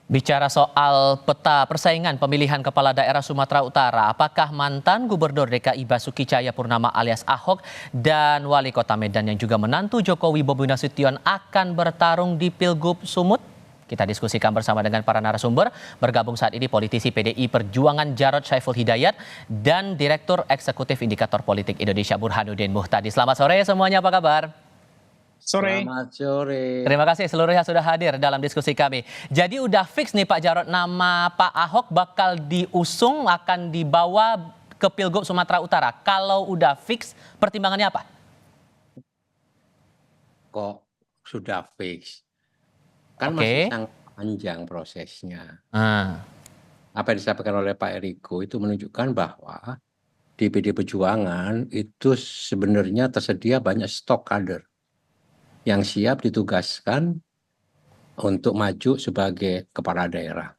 Bicara soal peta persaingan pemilihan kepala daerah Sumatera Utara, apakah mantan Gubernur DKI Basuki Cahayapurnama alias Ahok dan Wali Kota Medan yang juga menantu Jokowi Bobi Nasution akan bertarung di Pilgub Sumut? Kita diskusikan bersama dengan para narasumber. Bergabung saat ini politisi PDI Perjuangan Jarod Saiful Hidayat dan Direktur Eksekutif Indikator Politik Indonesia Burhanuddin Muhtadi. Selamat sore semuanya, apa kabar? Sore. Selamat sore. Terima kasih seluruhnya sudah hadir dalam diskusi kami. Jadi udah fix nih Pak Jarod, nama Pak Ahok bakal diusung, akan dibawa ke Pilgub Sumatera Utara. Kalau udah fix, pertimbangannya apa? Kok sudah fix? Kan Oke. masih sangat panjang prosesnya. Apa yang disampaikan oleh Pak Eriko itu menunjukkan bahwa di PD Perjuangan itu sebenarnya tersedia banyak stok kader yang siap ditugaskan untuk maju sebagai kepala daerah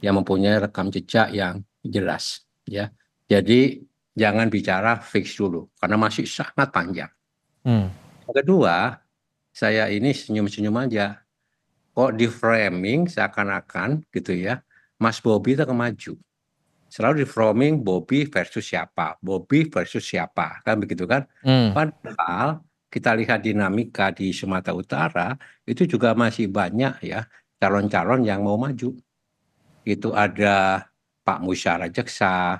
yang mempunyai rekam jejak yang jelas, ya. Jadi jangan bicara fix dulu karena masih sangat panjang. Yang kedua, saya ini senyum-senyum aja. Kok di framing seakan-akan gitu ya, Mas Bobi itu akan maju. Selalu di framing Bobi versus siapa, Bobi versus siapa, kan begitu kan? Padahal kita lihat dinamika di Sumatera Utara itu juga masih banyak ya calon-calon yang mau maju. Itu ada Pak Musyawarah Jaksa,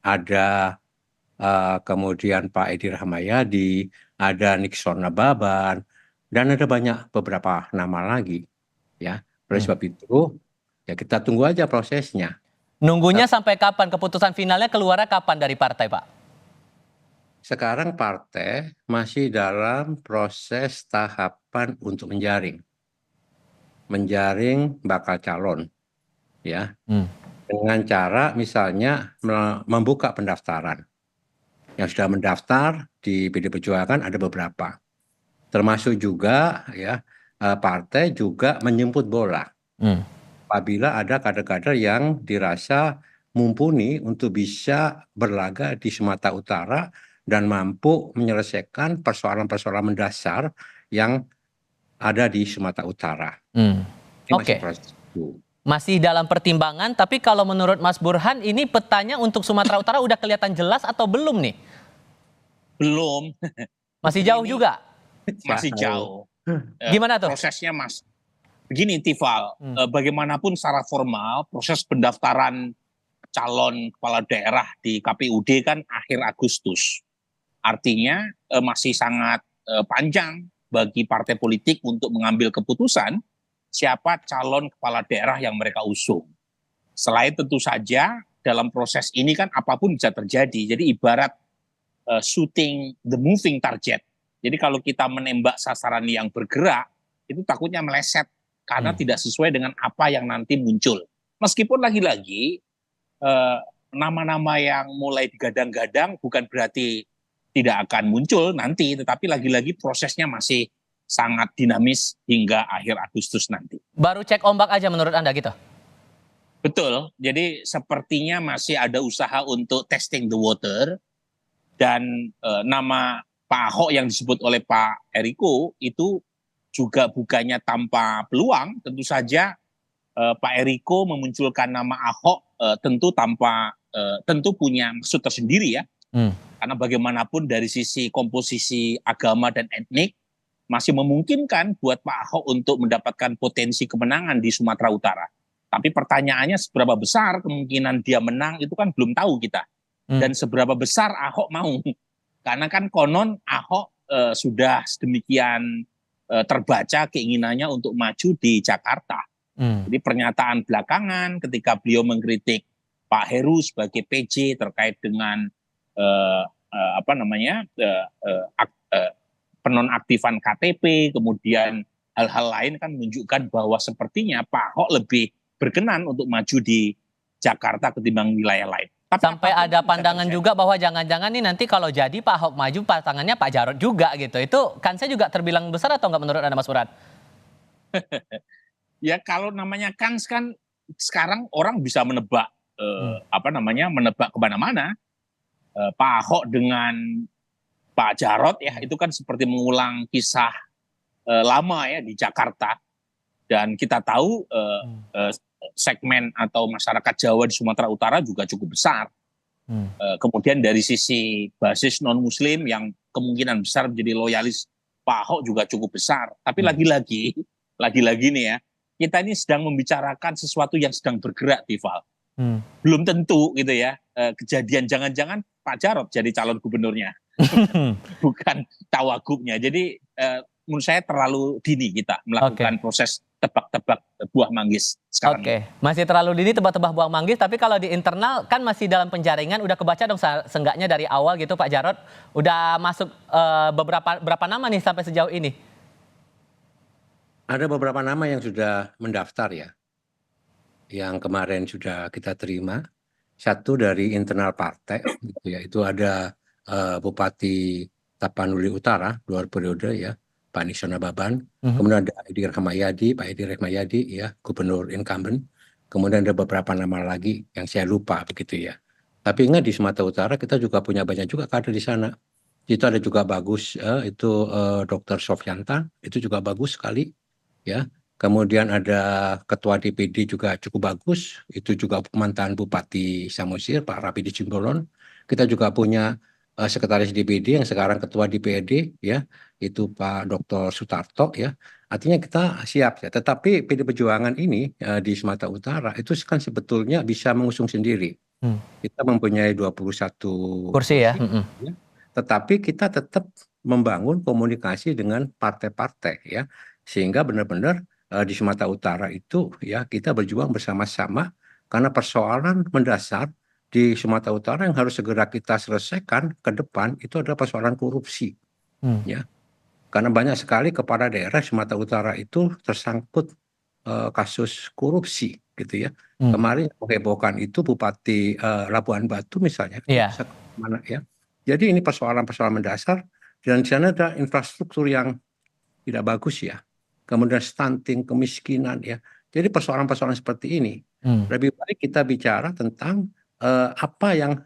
ada kemudian Pak Edi Rahmayadi, ada Nixon Nababan, dan ada banyak beberapa nama lagi. Ya, oleh sebab itu ya kita tunggu aja prosesnya. Nunggunya sampai kapan? Keputusan finalnya keluarnya kapan dari partai, Pak? Sekarang partai masih dalam proses tahapan untuk menjaring bakal calon, ya, dengan cara misalnya membuka pendaftaran. Yang sudah mendaftar di PD Perjuangan ada beberapa, termasuk juga ya partai juga menjemput bola. Apabila ada kader-kader yang dirasa mumpuni untuk bisa berlaga di Sumatera Utara dan mampu menyelesaikan persoalan-persoalan mendasar yang ada di Sumatera Utara. Ini masih proses itu. Masih dalam pertimbangan, tapi kalau menurut Mas Burhan, ini petanya untuk Sumatera Utara udah kelihatan jelas atau belum nih? Belum. Masih jauh juga? Masih jauh. Gimana tuh? Prosesnya Mas. Begini Tifal, bagaimanapun secara formal proses pendaftaran calon kepala daerah di KPUD kan akhir Agustus. Artinya masih sangat panjang bagi partai politik untuk mengambil keputusan siapa calon kepala daerah yang mereka usung. Selain tentu saja dalam proses ini kan apapun bisa terjadi. Jadi ibarat shooting the moving target. Jadi kalau kita menembak sasaran yang bergerak, itu takutnya meleset karena tidak sesuai dengan apa yang nanti muncul. Meskipun lagi-lagi nama-nama yang mulai digadang-gadang bukan berarti tidak akan muncul nanti, tetapi lagi-lagi prosesnya masih sangat dinamis hingga akhir Agustus nanti. Baru cek ombak aja menurut Anda gitu? Betul, jadi sepertinya masih ada usaha untuk testing the water, dan nama Pak Ahok yang disebut oleh Pak Eriko itu juga bukannya tanpa peluang. Tentu saja Pak Eriko memunculkan nama Ahok tentu punya maksud tersendiri ya. Karena bagaimanapun dari sisi komposisi agama dan etnik masih memungkinkan buat Pak Ahok untuk mendapatkan potensi kemenangan di Sumatera Utara. Tapi pertanyaannya seberapa besar kemungkinan dia menang itu kan belum tahu kita. Dan seberapa besar Ahok mau. Karena kan konon Ahok sudah sedemikian terbaca keinginannya untuk maju di Jakarta. Jadi pernyataan belakangan ketika beliau mengkritik Pak Heru sebagai PJ terkait dengan penonaktifan KTP, kemudian hal-hal lain kan menunjukkan bahwa sepertinya Pak Ahok lebih berkenan untuk maju di Jakarta ketimbang wilayah lain. Tapi sampai ada pandangan juga bahwa jangan-jangan nih nanti kalau jadi Pak Ahok maju pasangannya Pak Jarod juga gitu. Itu kansnya juga terbilang besar atau nggak menurut Anda Mas Burhan? Ya kalau namanya kans kan sekarang orang bisa menebak menebak kemana-mana. Pak Ahok dengan Pak Jarod ya itu kan seperti mengulang kisah lama ya di Jakarta. Dan kita tahu segmen atau masyarakat Jawa di Sumatera Utara juga cukup besar. Kemudian dari sisi basis non-Muslim yang kemungkinan besar menjadi loyalis Pak Ahok juga cukup besar. Tapi lagi-lagi nih ya, kita ini sedang membicarakan sesuatu yang sedang bergerak, Tifal. Belum tentu gitu ya, kejadian jangan-jangan Pak Jarod jadi calon gubernurnya, bukan cawagupnya. Jadi menurut saya terlalu dini kita melakukan proses tebak-tebak buah manggis sekarang. Oke, masih terlalu dini tebak-tebak buah manggis, tapi kalau di internal kan masih dalam penjaringan, udah kebaca dong seenggaknya dari awal gitu Pak Jarod, udah masuk berapa nama nih sampai sejauh ini? Ada beberapa nama yang sudah mendaftar ya, yang kemarin sudah kita terima. Satu dari internal partai, gitu ya, itu ada Bupati Tapanuli Utara 2 periode ya, Pak Nisona Baban. Kemudian ada Edi Rahmayadi, Pak Edi Rahmayadi ya, Gubernur incumbent. Kemudian ada beberapa nama lagi yang saya lupa begitu ya. Tapi ingat di Sumatera Utara kita juga punya banyak juga kader di sana. Itu ada juga bagus, itu Dr. Sofyantan, itu juga bagus sekali ya. Kemudian ada ketua DPD juga cukup bagus, itu juga mantan Bupati Samosir, Pak Rapidi Simbolon. Kita juga punya sekretaris DPD yang sekarang ketua DPRD ya, itu Pak Dr. Sutarto ya. Artinya kita siap ya. Tetapi PD Perjuangan ini di Sumatera Utara itu kan sebetulnya bisa mengusung sendiri. Kita mempunyai 21 kursi ya. Ya. Tetapi kita tetap membangun komunikasi dengan partai-partai ya, sehingga benar-benar di Sumatera Utara itu ya kita berjuang bersama-sama karena persoalan mendasar di Sumatera Utara yang harus segera kita selesaikan ke depan itu adalah persoalan korupsi. Ya. Karena banyak sekali kepala daerah Sumatera Utara itu tersangkut kasus korupsi gitu ya. Kemarin menghebohkan itu Bupati Labuan Batu misalnya. Mana ya. Jadi ini persoalan-persoalan mendasar dan di sana ada infrastruktur yang tidak bagus ya. Kemudian stunting, kemiskinan ya. Jadi persoalan-persoalan seperti ini lebih baik kita bicara tentang apa yang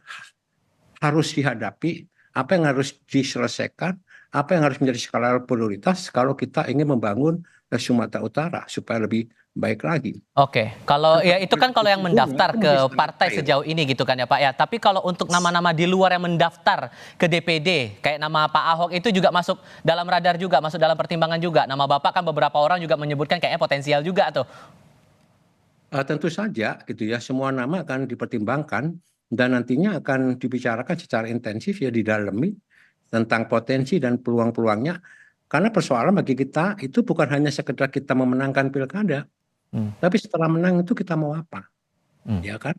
harus dihadapi, apa yang harus diselesaikan, apa yang harus menjadi skala prioritas kalau kita ingin membangun Sumatera Utara supaya lebih baik lagi. Oke, kalau ya itu kan kalau yang mendaftar ke partai sejauh ini gitu kan ya Pak ya. Tapi kalau untuk nama-nama di luar yang mendaftar ke DPD, kayak nama Pak Ahok itu juga masuk dalam radar juga, masuk dalam pertimbangan juga. Nama Bapak kan beberapa orang juga menyebutkan kayaknya potensial juga tuh. Tentu saja gitu ya, semua nama akan dipertimbangkan dan nantinya akan dibicarakan secara intensif ya, didalami tentang potensi dan peluang-peluangnya. Karena persoalan bagi kita itu bukan hanya sekedar kita memenangkan pilkada, tapi setelah menang itu kita mau apa, ya kan?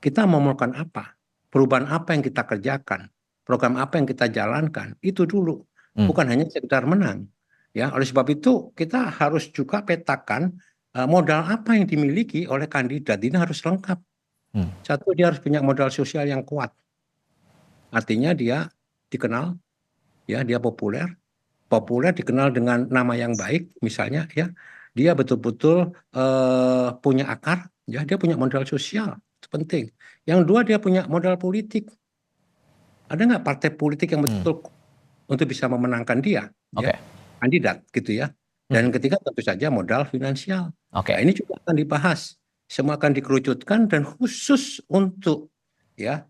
Kita mau melakukan apa? Perubahan apa yang kita kerjakan? Program apa yang kita jalankan? Itu dulu, bukan hanya sekedar menang. Ya, oleh sebab itu kita harus juga petakan modal apa yang dimiliki oleh kandidat. Ini harus lengkap. Satu, dia harus punya modal sosial yang kuat. Artinya dia dikenal, ya, dia populer dikenal dengan nama yang baik, misalnya ya, dia betul-betul punya akar, ya, dia punya modal sosial, itu penting. Yang dua, dia punya modal politik. Ada nggak partai politik yang betul untuk bisa memenangkan dia, ya, kandidat, gitu ya. Dan ketiga tentu saja modal finansial. Nah, ini juga akan dibahas, semua akan dikerucutkan dan khusus untuk ya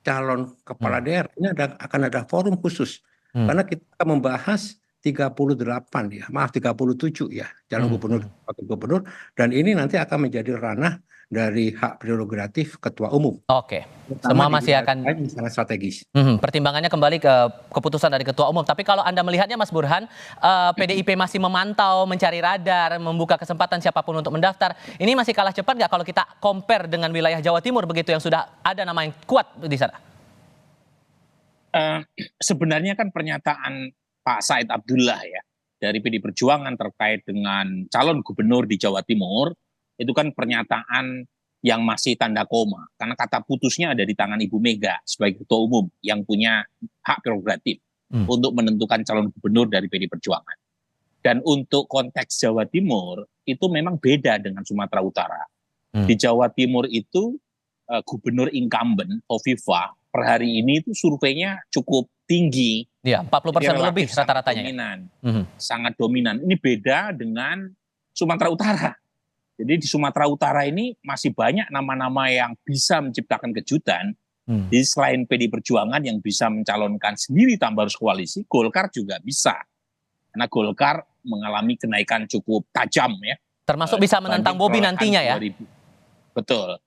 calon kepala daerah ini akan ada forum khusus. Karena kita akan membahas 38 ya, maaf 37 ya, calon gubernur, wakil gubernur, dan ini nanti akan menjadi ranah dari hak prerogatif ketua umum. Oke, semua masih akan sangat strategis. Pertimbangannya kembali ke keputusan dari ketua umum. Tapi kalau Anda melihatnya Mas Burhan, PDIP masih memantau, mencari radar, membuka kesempatan siapapun untuk mendaftar. Ini masih kalah cepat nggak kalau kita compare dengan wilayah Jawa Timur begitu yang sudah ada nama yang kuat di sana? Sebenarnya kan pernyataan Pak Said Abdullah ya dari PD Perjuangan terkait dengan calon gubernur di Jawa Timur itu kan pernyataan yang masih tanda koma karena kata putusnya ada di tangan Ibu Mega sebagai ketua umum yang punya hak prerogatif untuk menentukan calon gubernur dari PD Perjuangan. Dan untuk konteks Jawa Timur itu memang beda dengan Sumatera Utara. Di Jawa Timur itu gubernur incumbent Hovifah per hari ini itu surveinya cukup tinggi. Ya, 40% lebih rata-ratanya. Sangat dominan. Ini beda dengan Sumatera Utara. Jadi di Sumatera Utara ini masih banyak nama-nama yang bisa menciptakan kejutan. Jadi selain PD Perjuangan yang bisa mencalonkan sendiri tanpa harus koalisi, Golkar juga bisa. Karena Golkar mengalami kenaikan cukup tajam ya. Termasuk bisa menantang Bobi nantinya ya? 2000. Betul.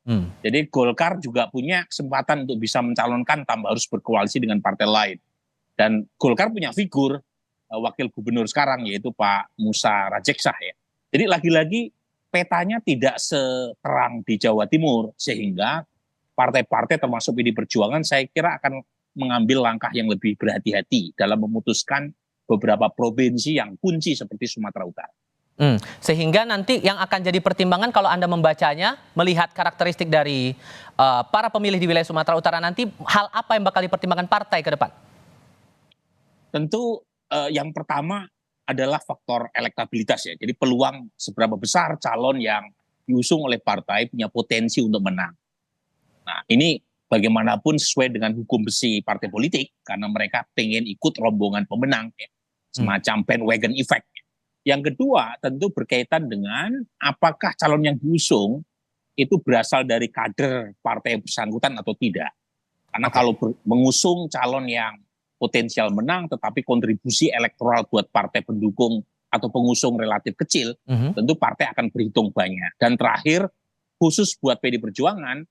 Jadi Golkar juga punya kesempatan untuk bisa mencalonkan tanpa harus berkoalisi dengan partai lain. Dan Golkar punya figur wakil gubernur sekarang yaitu Pak Musa Rajeksah ya. Jadi lagi-lagi petanya tidak seterang di Jawa Timur sehingga partai-partai termasuk PD Perjuangan saya kira akan mengambil langkah yang lebih berhati-hati dalam memutuskan beberapa provinsi yang kunci seperti Sumatera Utara. Sehingga nanti yang akan jadi pertimbangan kalau Anda membacanya, melihat karakteristik dari para pemilih di wilayah Sumatera Utara nanti, hal apa yang bakal dipertimbangkan partai ke depan? Tentu yang pertama adalah faktor elektabilitas ya. Jadi peluang seberapa besar calon yang diusung oleh partai punya potensi untuk menang. Nah ini bagaimanapun sesuai dengan hukum besi partai politik karena mereka pengen ikut rombongan pemenang ya. Semacam bandwagon effect. Yang kedua tentu berkaitan dengan apakah calon yang diusung itu berasal dari kader partai bersangkutan atau tidak. Karena kalau mengusung calon yang potensial menang tetapi kontribusi elektoral buat partai pendukung atau pengusung relatif kecil, tentu partai akan berhitung banyak. Dan terakhir khusus buat PD Perjuangan,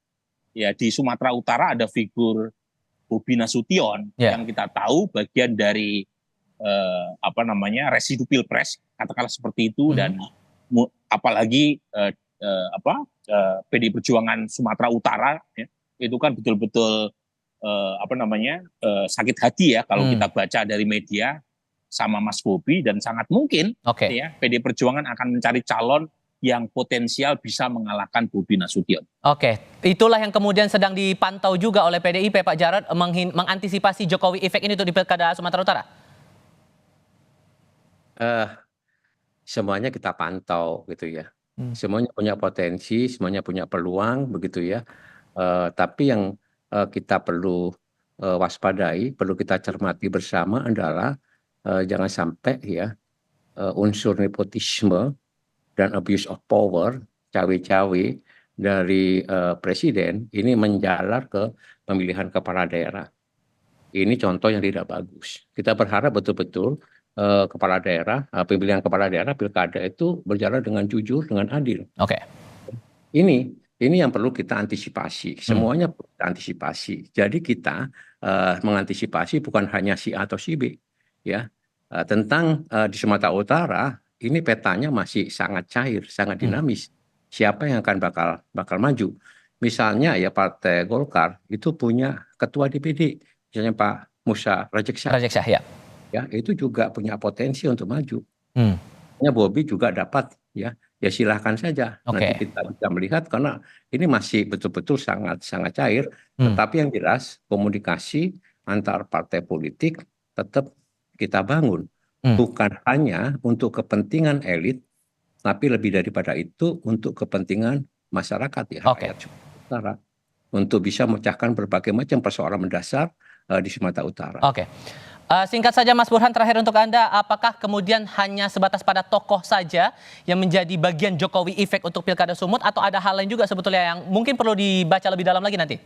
ya di Sumatera Utara ada figur Bobi Nasution yang kita tahu bagian dari residu pilpres katakanlah seperti itu dan apalagi PD Perjuangan Sumatera Utara ya, itu kan betul-betul sakit hati ya kalau kita baca dari media sama Mas Bobi dan sangat mungkin ya PD Perjuangan akan mencari calon yang potensial bisa mengalahkan Bobi Nasution. Itulah yang kemudian sedang dipantau juga oleh PDIP, Pak Jarod, mengantisipasi Jokowi efek ini untuk di Pilkada Sumatera Utara. Semuanya kita pantau gitu ya. Semuanya punya potensi, semuanya punya peluang begitu ya. Tapi yang kita perlu waspadai, perlu kita cermati bersama adalah jangan sampai ya unsur nepotisme dan abuse of power, cawe-cawe dari presiden ini menjalar ke pemilihan kepala daerah. Ini contoh yang tidak bagus. Kita berharap betul-betul kepala daerah, pemilihan kepala daerah pilkada itu berjalan dengan jujur, dengan adil. Ini yang perlu kita antisipasi. Semuanya perlu kita antisipasi. Jadi kita mengantisipasi bukan hanya si A atau si B, ya. Tentang di Sumatera Utara ini petanya masih sangat cair, sangat dinamis. Siapa yang akan bakal maju? Misalnya ya Partai Golkar itu punya ketua DPD, misalnya Pak Musa Rajeksah. Ya, itu juga punya potensi untuk maju. Bobi juga dapat ya silahkan saja. Nanti kita bisa melihat karena ini masih betul-betul sangat cair. Tetapi yang jelas komunikasi antar partai politik tetap kita bangun. Bukan hanya untuk kepentingan elit, tapi lebih daripada itu untuk kepentingan masyarakat ya. Rakyat Sumatera Utara. Untuk bisa memecahkan berbagai macam persoalan mendasar di Sumatera Utara. Singkat saja Mas Burhan, terakhir untuk Anda, apakah kemudian hanya sebatas pada tokoh saja yang menjadi bagian Jokowi efek untuk Pilkada Sumut atau ada hal lain juga sebetulnya yang mungkin perlu dibaca lebih dalam lagi nanti?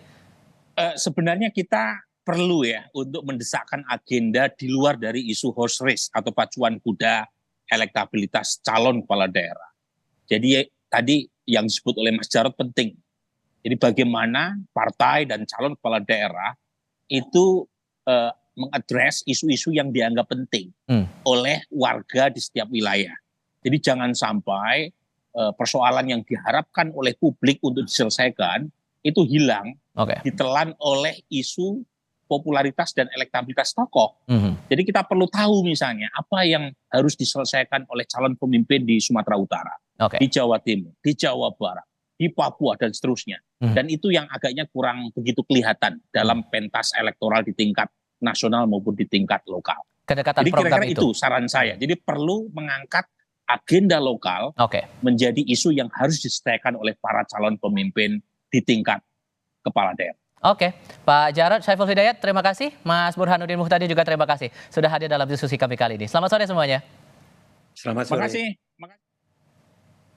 Sebenarnya kita perlu ya untuk mendesakkan agenda di luar dari isu horse race atau pacuan kuda elektabilitas calon kepala daerah. Jadi tadi yang disebut oleh Mas Jarod penting. Jadi bagaimana partai dan calon kepala daerah itu mengadres isu-isu yang dianggap penting oleh warga di setiap wilayah. Jadi jangan sampai persoalan yang diharapkan oleh publik untuk diselesaikan itu hilang, ditelan oleh isu popularitas dan elektabilitas tokoh. Jadi kita perlu tahu misalnya apa yang harus diselesaikan oleh calon pemimpin di Sumatera Utara, di Jawa Timur, di Jawa Barat, di Papua dan seterusnya. Dan itu yang agaknya kurang begitu kelihatan dalam pentas elektoral di tingkat nasional maupun di tingkat lokal. Jadi kira-kira itu saran saya. Jadi perlu mengangkat agenda lokal menjadi isu yang harus diselesaikan oleh para calon pemimpin di tingkat kepala daerah. Pak Jarod Saiful Hidayat, terima kasih. Mas Burhanuddin Muhtadi juga terima kasih sudah hadir dalam diskusi kami kali ini. Selamat sore semuanya. Selamat sore. Terima kasih.